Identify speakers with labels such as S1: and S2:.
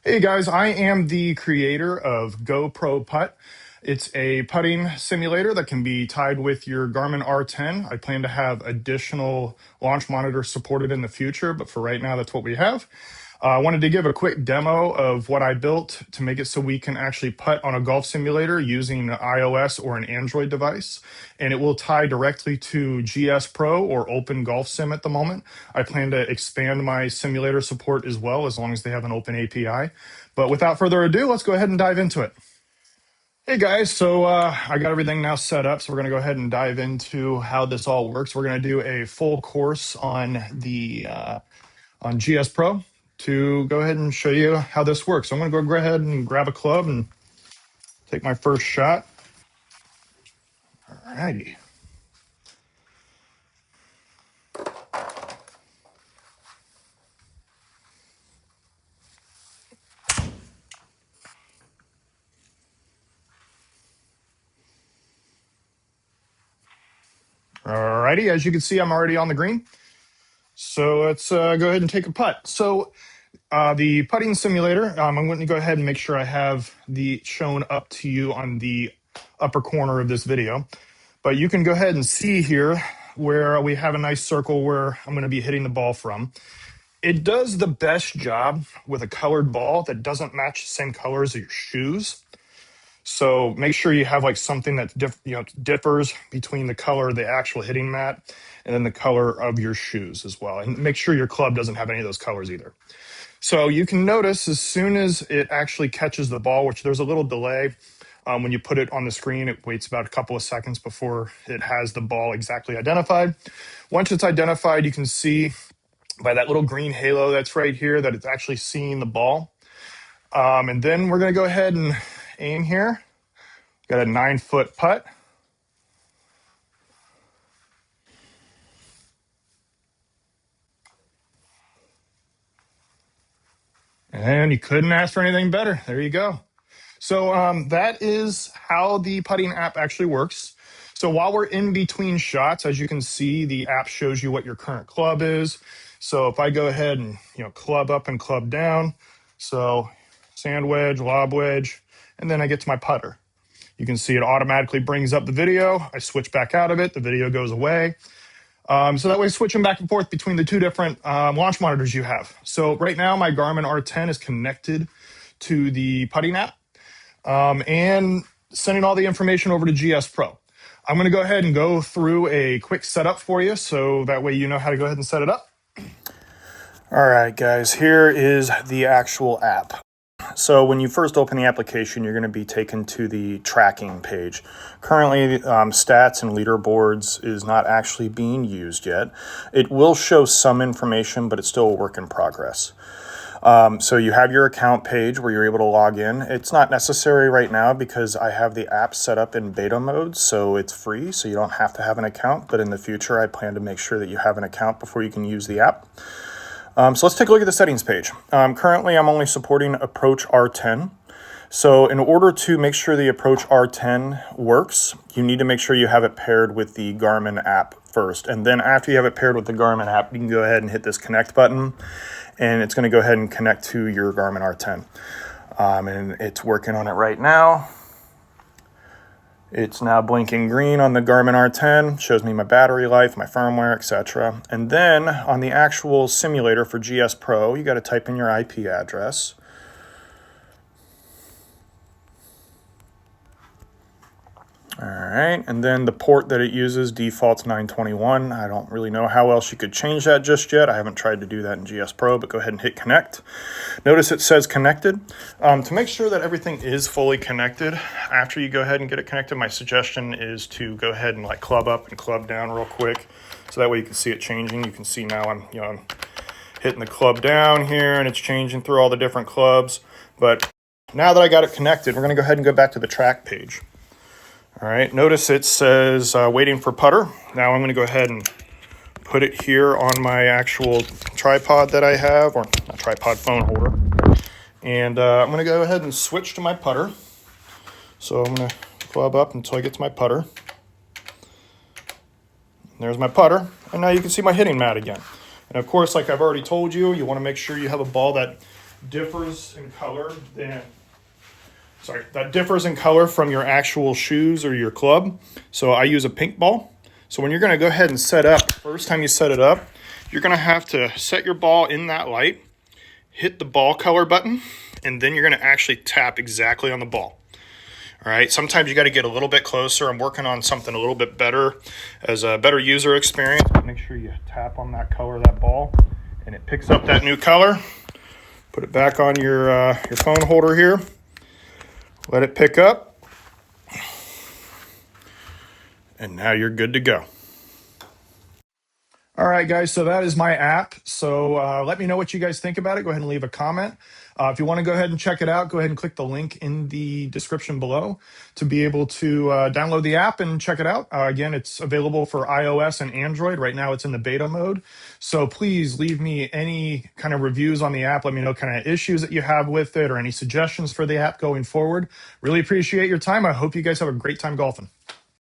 S1: Hey guys, I am the creator of Go Pro Putt. It's a putting simulator that can be tied with your Garmin R10. I plan to have additional launch monitors supported in the future, but for right now, that's what we have. I wanted to give a quick demo of what I built to make it so we can actually putt on a golf simulator using an iOS or an Android device. And it will tie directly to GS Pro or Open Golf Sim at the moment. I plan to expand my simulator support as well, as long as they have an open API. But without further ado, let's go ahead and dive into it. Hey guys, so I got everything now set up, so we're going to go ahead and dive into how this all works. We're going to do a full course on the on GS Pro to go ahead and show you how this works. So I'm going to go ahead and grab a club and take my first shot. All righty. All righty, as you can see, I'm already on the green. So let's go ahead and take a putt. So the putting simulator, I'm going to go ahead and make sure I have the shown up to you on the upper corner of this video. But you can go ahead and see here where we have a nice circle where I'm going to be hitting the ball from. It does the best job with a colored ball that doesn't match the same colors as your shoes. So make sure you have like something that differs between the color of the actual hitting mat and then the color of your shoes as well. And make sure your club doesn't have any of those colors either. So you can notice as soon as it actually catches the ball, which there's a little delay when you put it on the screen, it waits about a couple of seconds before it has the ball exactly identified. Once it's identified, you can see by that little green halo that's right here that it's actually seeing the ball. And then we're going to go ahead and aim here. Got a 9-foot putt. And you couldn't ask for anything better. There you go. So that is how the putting app actually works. So while we're in between shots, as you can see, the app shows you what your current club is. So if I go ahead and club up and club down, so sand wedge, lob wedge, and then I get to my putter. You can see it automatically brings up the video. I switch back out of it. The video goes away. So that way, switching back and forth between the two different launch monitors you have. So right now, my Garmin R10 is connected to the putting app and sending all the information over to GS Pro. I'm going to go ahead and go through a quick setup for you, so that way you know how to go ahead and set it up. All right, guys, here is the actual app. So when you first open the application, you're going to be taken to the tracking page. Currently, stats and leaderboards is not actually being used yet. It will show some information, but it's still a work in progress. So you have your account page where you're able to log in. It's not necessary right now because I have the app set up in beta mode, so it's free, so you don't have to have an account. But in the future, I plan to make sure that you have an account before you can use the app. So let's take a look at the settings page. Currently, I'm only supporting Approach R10. So in order to make sure the Approach R10 works, you need to make sure you have it paired with the Garmin app first. And then after you have it paired with the Garmin app, you can go ahead and hit this connect button, and it's going to go ahead and connect to your Garmin R10. And it's working on it right now. It's now blinking green on the Garmin R10, shows me my battery life, my firmware, etc. And then on the actual simulator for GS Pro, you got to type in your IP address. All right, and then the port that it uses defaults 921. I don't really know how else you could change that just yet. I haven't tried to do that in GS Pro, but go ahead and hit connect. Notice it says connected. To make sure that everything is fully connected, after you go ahead and get it connected, my suggestion is to go ahead and like club up and club down real quick, so that way you can see it changing. You can see now I'm hitting the club down here, and it's changing through all the different clubs. But now that I got it connected, we're going to go ahead and go back to the track page. All right, notice it says waiting for putter. Now I'm going to go ahead and put it here on my actual tripod that I have, or not tripod, phone holder. And I'm going to go ahead and switch to my putter. So I'm going to club up until I get to my putter. There's my putter. And now you can see my hitting mat again. And of course, like I've already told you, you want to make sure you have a ball that differs in color from your actual shoes or your club. So I use a pink ball. So when you're gonna go ahead and set up, first time you set it up, you're gonna have to set your ball in that light, hit the ball color button, and then you're gonna actually tap exactly on the ball. All right, sometimes you got to get a little bit closer. I'm working on something a little bit better as a better user experience. Make sure you tap on that color of that ball and it picks up that new color. Put it back on your phone holder here. Let it pick up. And now you're good to go. All right, guys, so that is my app. So let me know what you guys think about it. Go ahead and leave a comment. If you want to go ahead and check it out, go ahead and click the link in the description below to be able to download the app and check it out. Again, it's available for iOS and Android. Right now it's in the beta mode. So please leave me any kind of reviews on the app. Let me know kind of issues that you have with it or any suggestions for the app going forward. Really appreciate your time. I hope you guys have a great time golfing.